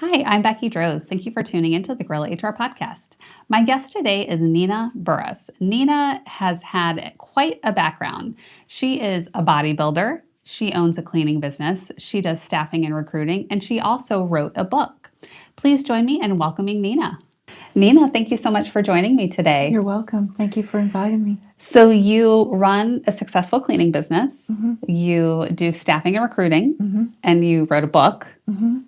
Hi, I'm Becky Drozdz. Thank you for tuning into the Guerilla HR Podcast. My guest today is Nina Burris. Nina has had quite a background. She is a bodybuilder. She owns a cleaning business. She does staffing and recruiting, and she also wrote a book. Please join me in welcoming Nina. Nina, thank you so much for joining me today. You're welcome. Thank you for inviting me. So you run a successful cleaning business. You do staffing and recruiting, and you wrote a book.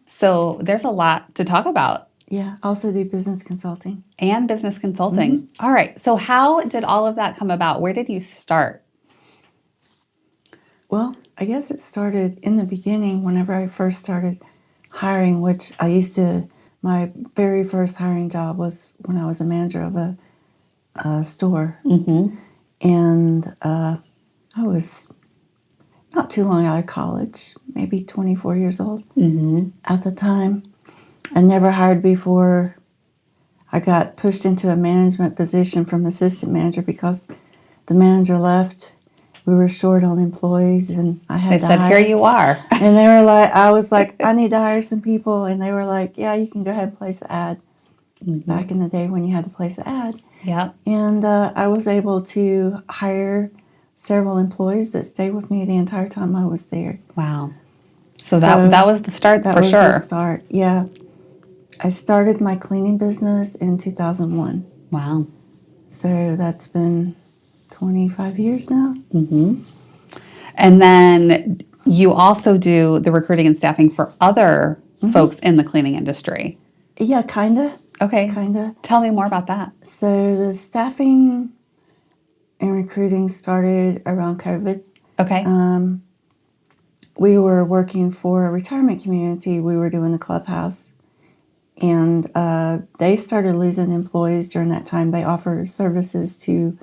So there's a lot to talk about. Yeah, I also do business consulting. And business consulting. All right. So how did all of that come about? Where did you start? Well, I guess it started in the beginning whenever I first started hiring, which my very first hiring job was when I was a manager of a store. And I was not too long out of college, maybe 24 years old at the time. I never hired before. I got pushed into a management position from assistant manager because the manager left. We were short on employees, and I had to hire. They said, "Here you are." And they were like, I was like, "I need to hire some people," and they were like, "Yeah, you can go ahead and place an ad." Back in the day when you had to place an ad. Yeah. And I was able to hire several employees that stayed with me the entire time I was there. Wow. So that was the start for sure. That was the start, yeah. I started my cleaning business in 2001. Wow. So that's been 25 years now. And then you also do the recruiting and staffing for other folks in the cleaning industry. Yeah, kind of. Okay. Kind of. Tell me more about that. So the staffing and recruiting started around COVID. Okay. We were working for a retirement community. We were doing the clubhouse. And they started losing employees during that time. They offer services to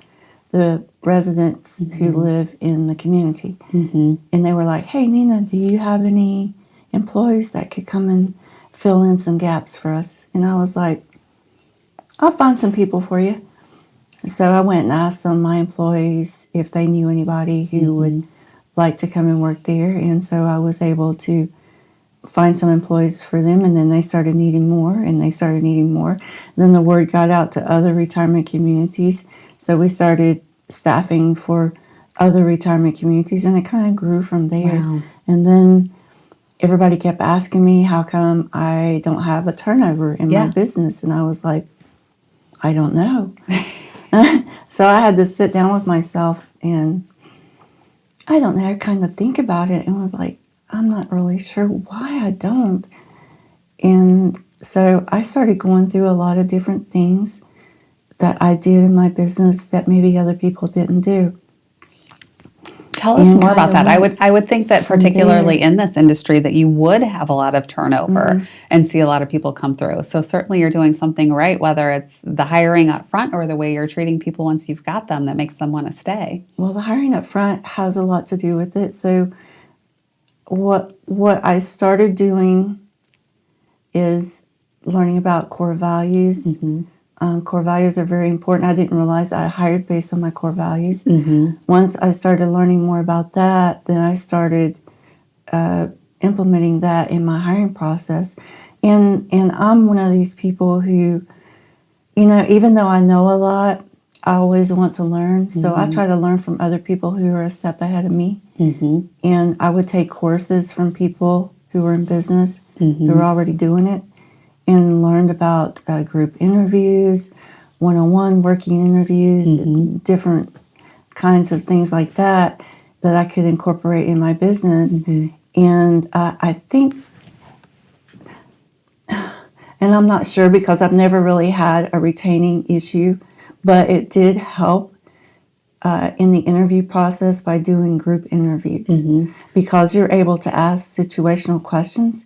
the residents who live in the community. And they were like, "Hey, Nina, do you have any employees that could come and fill in some gaps for us?" And I was like, "I'll find some people for you." So I went and asked some of my employees if they knew anybody who would like to come and work there. And so I was able to find some employees for them, and then they started needing more, and they started needing more. Then the word got out to other retirement communities, so we started staffing for other retirement communities, and it kind of grew from there. Wow. And then everybody kept asking me how come I don't have a turnover in my business, and I was like, I don't know. So I had to sit down with myself and I don't know, kind of think about it, and was like, I'm not really sure why I don't. And so I started going through a lot of different things that I did in my business that maybe other people didn't do. Tell us more about that. I would think that particularly in this industry that you would have a lot of turnover and see a lot of people come through. So certainly you're doing something right, whether it's the hiring up front or the way you're treating people once you've got them that makes them want to stay. Well, the hiring up front has a lot to do with it. So what I started doing is learning about core values. Core values are very important. I didn't realize I hired based on my core values. Once I started learning more about that, then I started implementing that in my hiring process. And I'm one of these people who, even though I know a lot, I always want to learn. So I try to learn from other people who are a step ahead of me. And I would take courses from people who were in business, who were already doing it, and learned about group interviews, one-on-one working interviews, different kinds of things like that I could incorporate in my business. And I think, and I'm not sure because I've never really had a retaining issue, but it did help in the interview process by doing group interviews because you're able to ask situational questions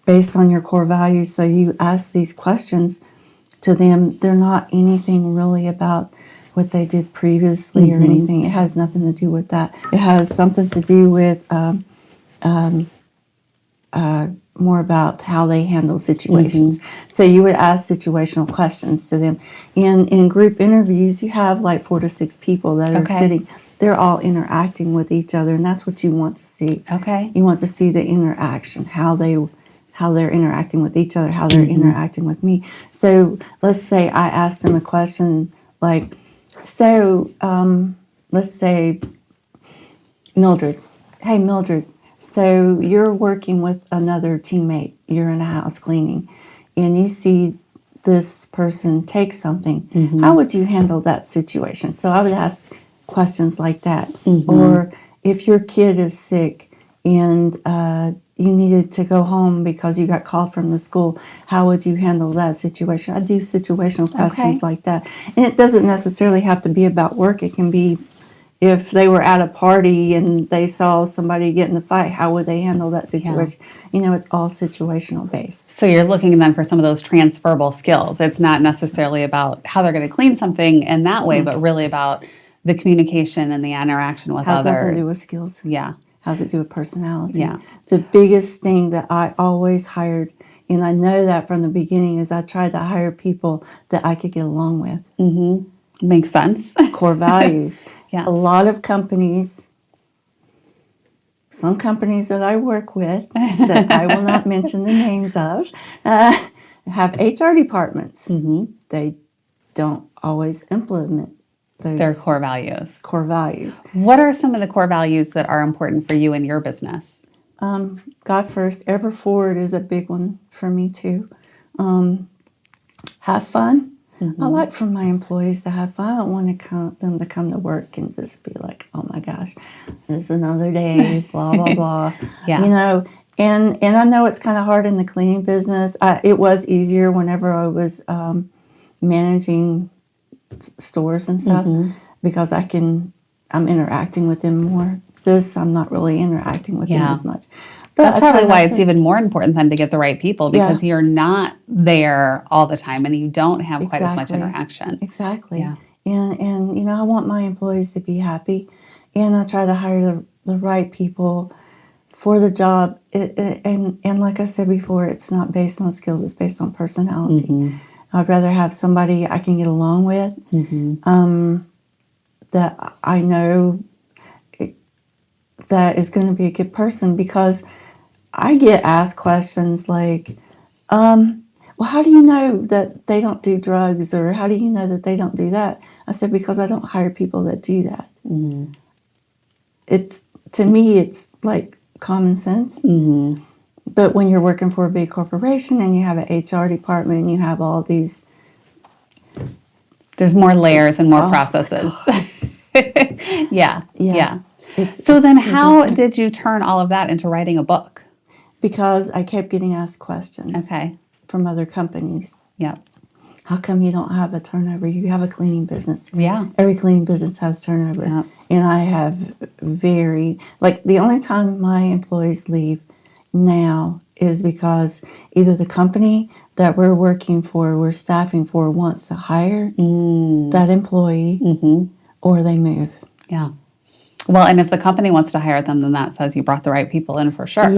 based on your core values. So you ask these questions to them. They're not anything really about what they did previously or anything. It has nothing to do with that. It has something to do with more about how they handle situations. So you would ask situational questions to them. And in group interviews, you have like 4 to 6 people that are sitting. They're all interacting with each other, and that's what you want to see. Okay. You want to see the interaction, how how they're interacting with each other, how they're interacting with me. So let's say I ask them a question like, let's say Mildred. Hey, Mildred, so you're working with another teammate. You're in a house cleaning, and you see this person take something. How would you handle that situation? So I would ask questions like that. Or if your kid is sick and you needed to go home because you got called from the school, how would you handle that situation? I do situational questions like that. And it doesn't necessarily have to be about work. It can be if they were at a party and they saw somebody get in a fight, how would they handle that situation? It's all situational based. So you're looking then for some of those transferable skills. It's not necessarily about how they're going to clean something in that way, but really about the communication and the interaction with others. Has something to do with skills. Yeah. Has it to do with personality? Yeah. The biggest thing that I always hired, and I know that from the beginning, is I tried to hire people that I could get along with. Makes sense. Core values. Yeah. A lot of companies, some companies that I work with, that I will not mention the names of, have HR departments. They don't always implement their core values. What are some of the core values that are important for you in your business? God first. Ever forward is a big one for me too. Have fun. I like for my employees to have fun. I don't want them to come to work and just be like, oh my gosh, it's another day, blah, blah, blah. And I know it's kind of hard in the cleaning business. It was easier whenever I was managing stores and stuff because I'm interacting with them more. I'm not really interacting with them as much. But that's probably why it's even more important then to get the right people, because you're not there all the time and you don't have quite as much interaction. Exactly. Yeah. And I want my employees to be happy, and I try to hire the right people for the job. And like I said before, it's not based on skills, it's based on personality. I'd rather have somebody I can get along with, that I know that is going to be a good person, because I get asked questions like, well, how do you know that they don't do drugs, or how do you know that they don't do that? I said, because I don't hire people that do that. To me, it's like common sense. But when you're working for a big corporation and you have an HR department and you have all these... There's more layers and more processes. Yeah. So then how did you turn all of that into writing a book? Because I kept getting asked questions from other companies. How come you don't have a turnover? You have a cleaning business. Every cleaning business has turnover. And I have the only time my employees leave now is because either the company that we're staffing for wants to hire that employee, or they move. Well, and if the company wants to hire them, then that says you brought the right people in for sure.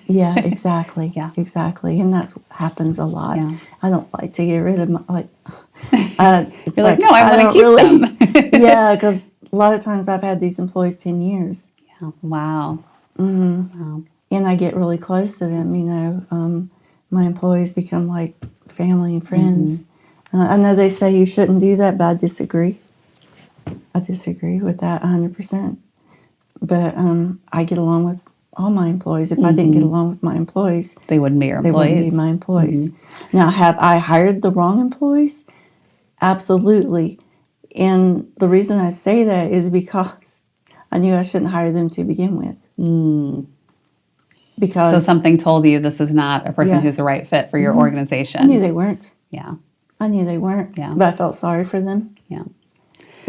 Exactly. Exactly. And that happens a lot. I don't like to get rid of my, it's You're like, no, I want to keep them. Because a lot of times I've had these employees 10 years. Wow. Wow. And I get really close to them, my employees become like family and friends. I know they say you shouldn't do that, but I disagree. I disagree with that 100%. But I get along with all my employees. If I didn't get along with my employees, they wouldn't be your employees. They wouldn't be my employees. Now, have I hired the wrong employees? Absolutely. And the reason I say that is because I knew I shouldn't hire them to begin with. Because something told you this is not a person who's the right fit for your organization. I knew they weren't. I knew they weren't. But I felt sorry for them.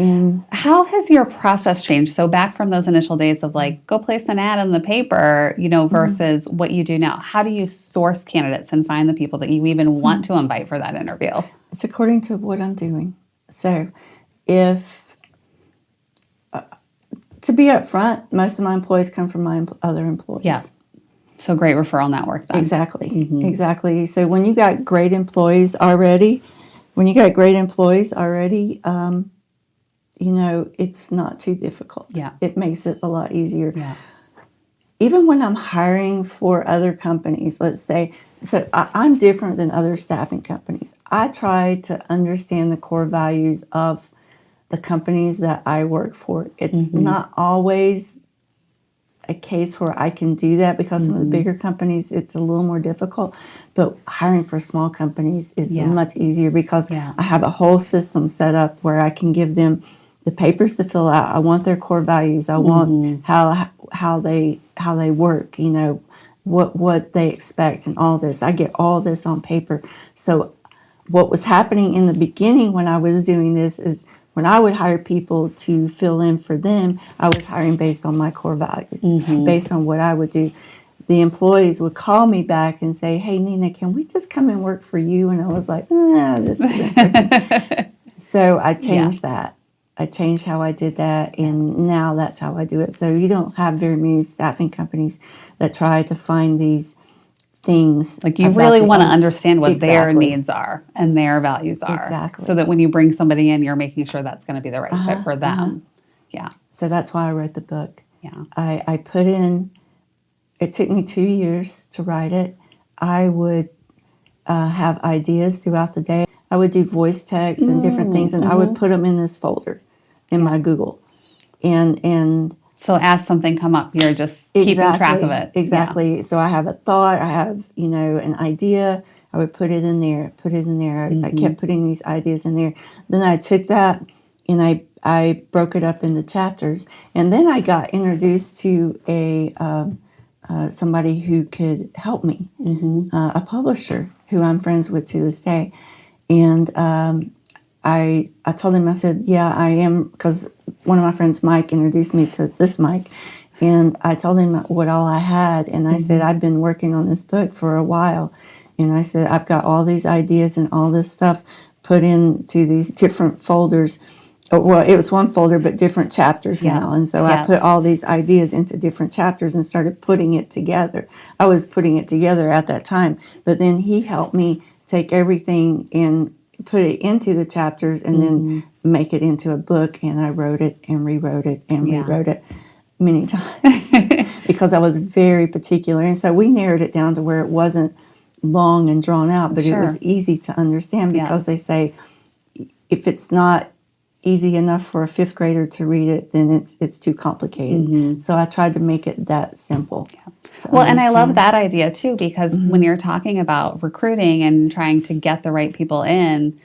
And how has your process changed? So back from those initial days of like, go place an ad in the paper, versus what you do now. How do you source candidates and find the people that you even want to invite for that interview? It's according to what I'm doing. So if, to be upfront, most of my employees come from my other employees. So great referral network then. Exactly. So when you got great employees already, it's not too difficult. It makes it a lot easier. even when I'm hiring for other companies, let's say, so I'm different than other staffing companies. I try to understand the core values of the companies that I work for. It's not always a case where I can do that because some of the bigger companies, it's a little more difficult. But hiring for small companies is much easier because I have a whole system set up where I can give them the papers to fill out. I want their core values. I want how they work. You know, what they expect and all this. I get all this on paper. So what was happening in the beginning when I was doing this is when I would hire people to fill in for them, I was hiring based on my core values, based on what I would do. The employees would call me back and say, "Hey, Nina, can we just come and work for you?" And I was like, this isn't working. So I changed that. I changed how I did that, and now that's how I do it. So you don't have very many staffing companies that try to find these things. Like you really want to understand what their needs are and their values are. Exactly. So that when you bring somebody in, you're making sure that's going to be the right fit for them. Yeah. So that's why I wrote the book. Yeah. I put in, it took me 2 years to write it. I would have ideas throughout the day. I would do voice text and different things, and I would put them in this folder in my Google. And so as something come up, you're just keeping track of it. Exactly. Yeah. So I have a thought, I have, an idea. I would put it in there. I kept putting these ideas in there. Then I took that and I broke it up into chapters. And then I got introduced to somebody who could help me, a publisher who I'm friends with to this day. And I told him, I said, yeah, I am, because one of my friends, Mike, introduced me to this Mike, and I told him what all I had, and I said, I've been working on this book for a while, and I said, I've got all these ideas and all this stuff put into these different folders. Well, it was one folder, but different chapters now, and so I put all these ideas into different chapters and started putting it together. I was putting it together at that time, but then he helped me take everything and put it into the chapters and then make it into a book, and I wrote it and rewrote it and rewrote it many times because I was very particular. And so we narrowed it down to where it wasn't long and drawn out, but it was easy to understand because they say if it's not easy enough for a 5th grader to read it, then it's too complicated. So I tried to make it that simple. Well, and I love that idea too, because when you're talking about recruiting and trying to get the right people in,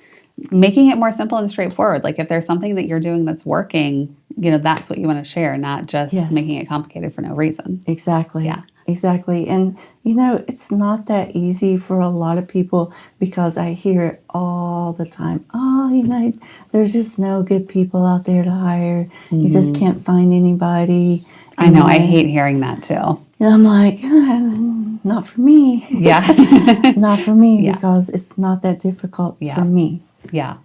making it more simple and straightforward. Like if there's something that you're doing that's working, that's what you want to share, not just making it complicated for no reason. Exactly. Yeah. Exactly. And, it's not that easy for a lot of people because I hear it all the time. Oh, there's just no good people out there to hire. You just can't find anybody. I know. I hate hearing that too. And I'm like, not for me. Yeah. Not for me because it's not that difficult for me. Yeah.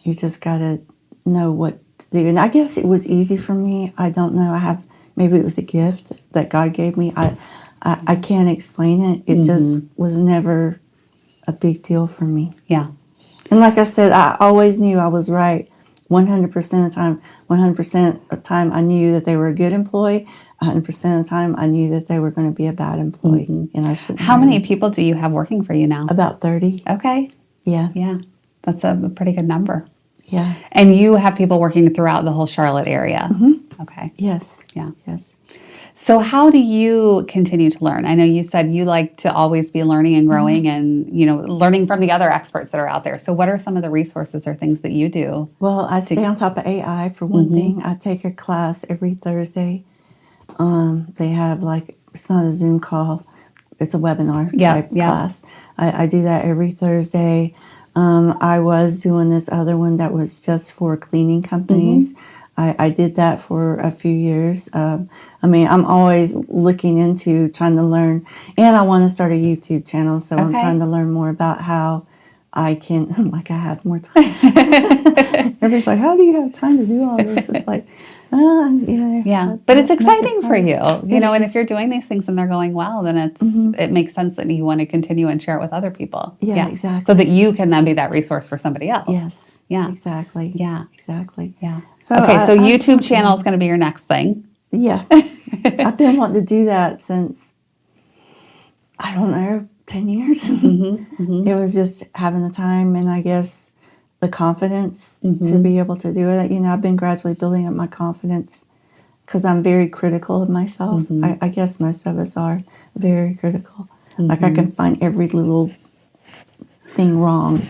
You just got to know what to do. And I guess it was easy for me. I don't know. Maybe it was a gift that God gave me. I can't explain it. It just was never a big deal for me. Yeah. And like I said, I always knew I was right 100% of the time. 100% of the time I knew that they were a good employee. 100% of the time I knew that they were going to be a bad employee. And I shouldn't. How many people do you have working for you now? About 30. Okay. Yeah. Yeah. That's a pretty good number. Yeah. And you have people working throughout the whole Charlotte area? Okay. Yes. Yeah. Yes. So how do you continue to learn? I know you said you like to always be learning and growing and, learning from the other experts that are out there. So what are some of the resources or things that you do? Well, I stay on top of AI for one thing. I take a class every Thursday. They have it's not a Zoom call. It's a webinar type class. I do that every Thursday. I was doing this other one that was just for cleaning companies. I did that for a few years. I'm always looking into trying to learn, and I want to start a YouTube channel, so I'm trying to learn more about how I can, I have more time. Everybody's like, how do you have time to do all this? It's like, Yeah, but it's exciting for you, and if you're doing these things and they're going well, then it makes sense that you want to continue and share it with other people. Yeah, exactly. So that you can then be that resource for somebody else. Yes. Yeah. Exactly. Yeah. Exactly. Yeah. So YouTube channel is going to be your next thing. Yeah. I've been wanting to do that since, I don't know, 10 years. It was just having the time and I guess the confidence to be able to do it. I've been gradually building up my confidence because I'm very critical of myself. I guess most of us are very critical. Like I can find every little thing wrong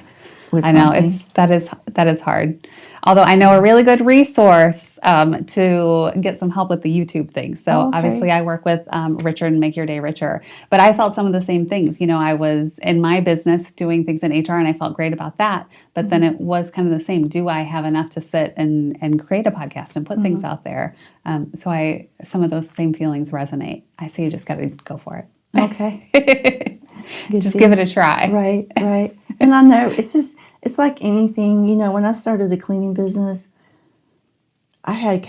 with something. That is hard. Although I know a really good resource to get some help with the YouTube thing. So obviously I work with Richard and Make Your Day Richer. But I felt some of the same things. I was in my business doing things in HR and I felt great about that. But then it was kind of the same. Do I have enough to sit and create a podcast and put things out there? So some of those same feelings resonate. I say you just got to go for it. Okay. Just give it a try. Right. And I know it's like anything, when I started the cleaning business, I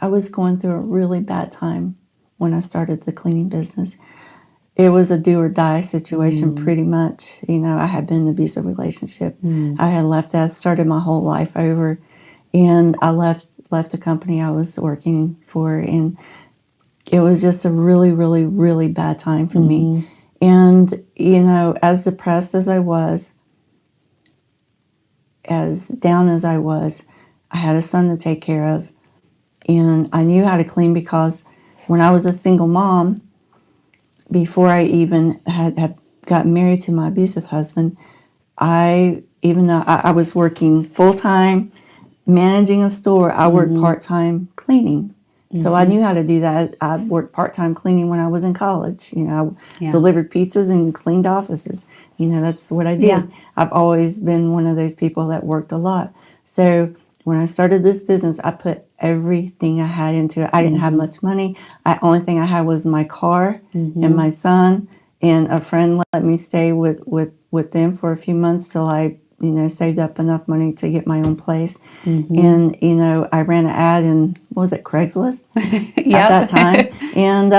was going through a really bad time when I started the cleaning business. It was a do or die situation pretty much. I had been in an abusive relationship. I had left that, started my whole life over, and I left the company I was working for, and it was just a really, really, really bad time for me. And, as depressed as I was, as down as I was, I had a son to take care of. And I knew how to clean because when I was a single mom, before I even had gotten married to my abusive husband, even though I was working full-time, managing a store, I worked part-time cleaning. So I knew how to do that. I worked part-time cleaning when I was in college. I delivered pizzas and cleaned offices. That's what I did. Yeah. I've always been one of those people that worked a lot. So when I started this business, I put everything I had into it. I didn't have much money. Only thing I had was my car and my son, and a friend let me stay with them for a few months till I saved up enough money to get my own place. And, I ran an ad in, what was it, Craigslist at that time. And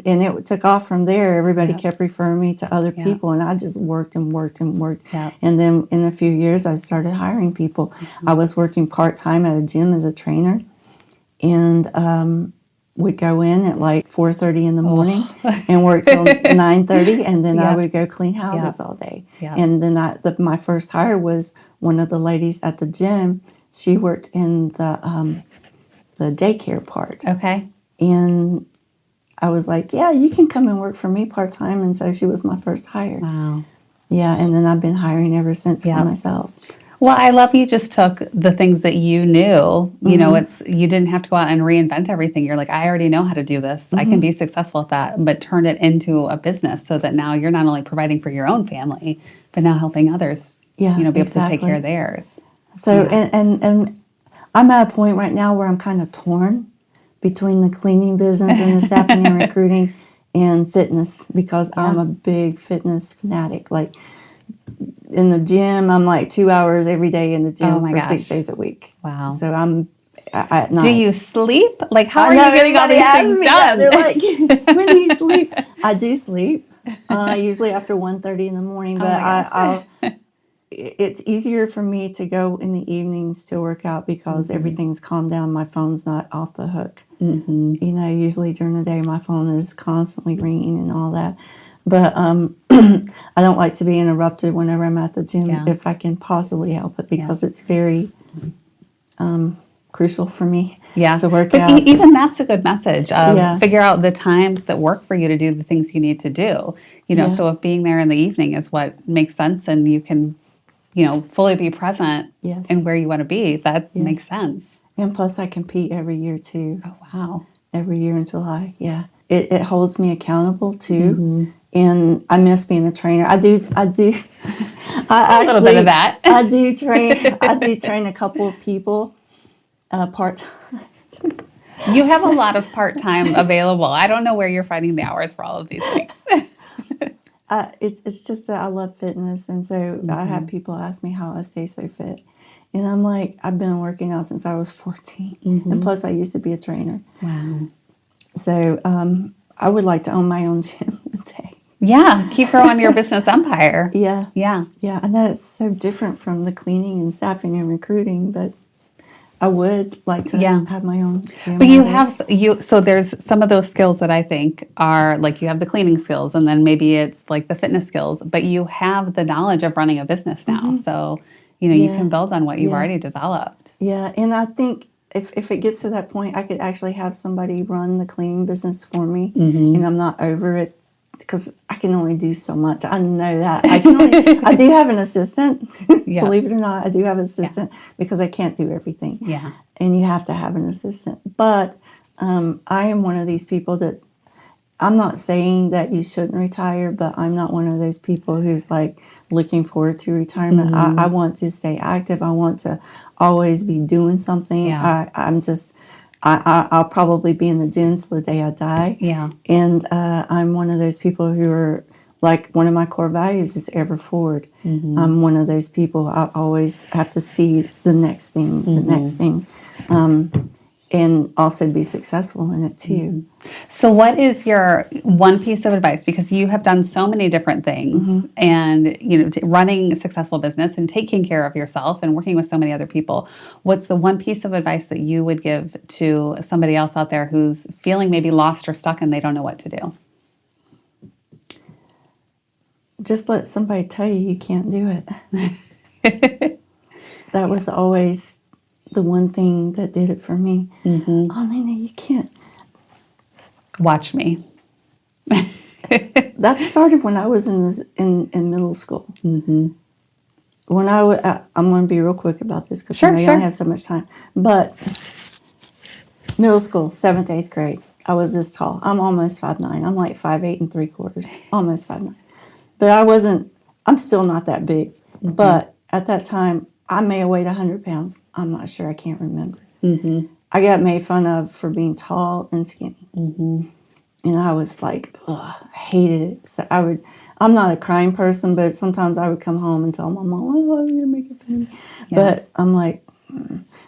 it took off from there. Everybody kept referring me to other people, and I just worked and worked and worked. And then in a few years, I started hiring people. I was working part-time at a gym as a trainer, and would go in at like 4:30 in the morning and work till 9:30, and then I would go clean houses all day. And then my first hire was one of the ladies at the gym. She worked in the daycare part. Okay. And I was like, yeah, you can come and work for me part-time. And so she was my first hire. Wow. Yeah, and then I've been hiring ever since for myself. Well, I love you just took the things that you knew. You didn't have to go out and reinvent everything. You're like, I already know how to do this. I can be successful at that, but turn it into a business so that now you're not only providing for your own family, but now helping others, be able to take care of theirs. So, and I'm at a point right now where I'm kind of torn between the cleaning business and the staffing and recruiting and fitness, because I'm a big fitness fanatic. Like, in the gym, I'm like 2 hours every day in the gym for 6 days a week. Wow. So I'm at night. Do you sleep? Like, how are you getting all these things done? They're like, when do you sleep? I do sleep, usually after 1:30 in the morning. But it's easier for me to go in the evenings to work out because everything's calmed down. My phone's not off the hook. Usually during the day, my phone is constantly ringing and all that. But I don't like to be interrupted whenever I'm at the gym if I can possibly help it, because it's very crucial for me to work out. Even that's a good message. Figure out the times that work for you to do the things you need to do. So if being there in the evening is what makes sense and you can, fully be present in where you want to be, that makes sense. And plus I compete every year too. Oh, wow. Every year in July, It holds me accountable too. And I miss being a trainer. I do. A little bit of that. I do train a couple of people part-time. You have a lot of part-time available. I don't know where you're finding the hours for all of these things. It's just that I love fitness. And so I have people ask me how I stay so fit. And I'm like, I've been working out since I was 14. And plus I used to be a trainer. Wow. So I would like to own my own gym one day. Yeah, keep growing your business empire. Yeah. And that's so different from the cleaning and staffing and recruiting, but I would like to have my own gym. But so there's some of those skills that I think are like, you have the cleaning skills, and then maybe it's like the fitness skills, but you have the knowledge of running a business now. Mm-hmm. So, you can build on what you've already developed. Yeah. And I think if it gets to that point, I could actually have somebody run the cleaning business for me, and I'm not over it. Because I can only do so much. I know that. I do have an assistant. Believe it or not, I do have an assistant because I can't do everything. Yeah. And you have to have an assistant. But I am one of these people that, I'm not saying that you shouldn't retire, but I'm not one of those people who's like looking forward to retirement. Mm-hmm. I want to stay active. I want to always be doing something. Yeah. I'll probably be in the gym till the day I die. Yeah. And I'm one of those people who are, like, one of my core values is ever forward. Mm-hmm. I'm one of those people, I always have to see the next thing, the next thing. And also be successful in it too. Mm-hmm. So what is your one piece of advice? Because you have done so many different things, and running a successful business and taking care of yourself and working with so many other people. What's the one piece of advice that you would give to somebody else out there who's feeling maybe lost or stuck and they don't know what to do? Just let somebody tell you can't do it. That was always the one thing that did it for me. Mm-hmm. Oh, Nina, you can't. Watch me. That started when I was in middle school. Mm-hmm. When I'm going to be real quick about this because I only have so much time. But middle school, 7th, 8th grade, I was this tall. I'm almost 5'9". I'm like 5'8 3/4", almost 5'9". But I'm still not that big. Mm-hmm. But at that time, I may have weighed 100 pounds. I'm not sure. I can't remember. Mm-hmm. I got made fun of for being tall and skinny. Mm-hmm. And I was like, ugh, I hated it. So I'm not a crying person, but sometimes I would come home and tell my mom, oh, you're making fun of me. Yeah. But I'm like,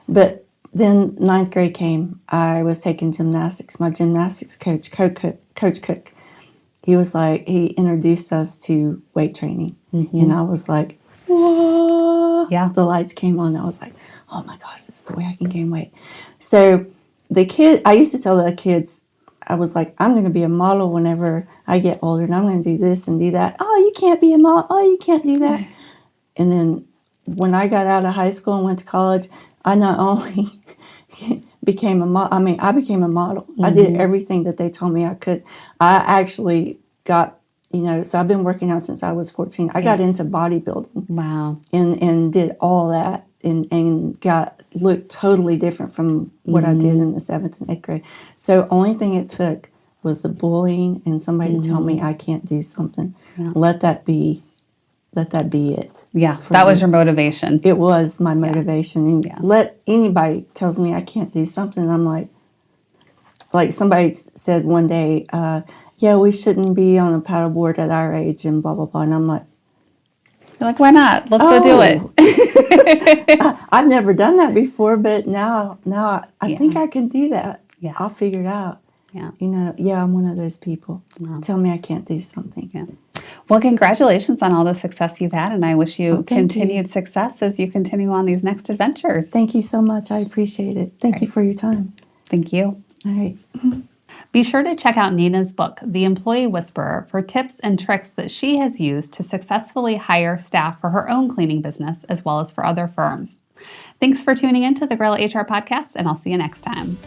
But then 9th grade came. I was taking gymnastics. My gymnastics coach, Coach Cook, he introduced us to weight training. Mm-hmm. And I was like, whoa. Yeah. The lights came on. I was like, oh my gosh, this is the way I can gain weight. So I used to tell the kids, I was like, I'm going to be a model whenever I get older, and I'm going to do this and do that. Oh, you can't be a model. Oh, you can't do that. And then when I got out of high school and went to college, I not only became a model, I became a model. Mm-hmm. I did everything that they told me I could. I actually got, so I've been working out since I was 14. I got into bodybuilding. Wow. And did all that and looked totally different from what I did in the 7th and 8th grade. So only thing it took was the bullying and somebody to tell me I can't do something. Yeah. Let that be it. Yeah, that was your motivation. It was my motivation. And let anybody tells me I can't do something, I'm like somebody said one day, we shouldn't be on a paddleboard at our age and blah, blah, blah. And I'm like, you're like, why not? Let's go do it. I've never done that before, but now I think I can do that. Yeah. I'll figure it out. Yeah. I'm one of those people. Wow. Tell me I can't do something. Yeah. Well, congratulations on all the success you've had, and I wish you continued success as you continue on these next adventures. Thank you so much. I appreciate it. Thank you for your time. Thank you. All right. Be sure to check out Nina's book, The Employee Whisperer, for tips and tricks that she has used to successfully hire staff for her own cleaning business as well as for other firms. Thanks for tuning in to the Guerilla HR Podcast, and I'll see you next time.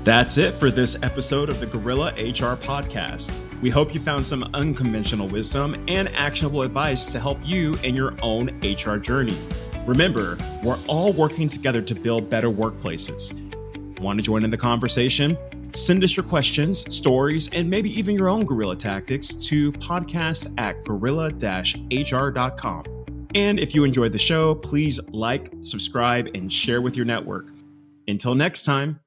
That's it for this episode of the Guerilla HR Podcast. We hope you found some unconventional wisdom and actionable advice to help you in your own HR journey. Remember, we're all working together to build better workplaces. Want to join in the conversation? Send us your questions, stories, and maybe even your own guerrilla tactics to podcast@guerilla-hr.com. And if you enjoyed the show, please like, subscribe, and share with your network. Until next time.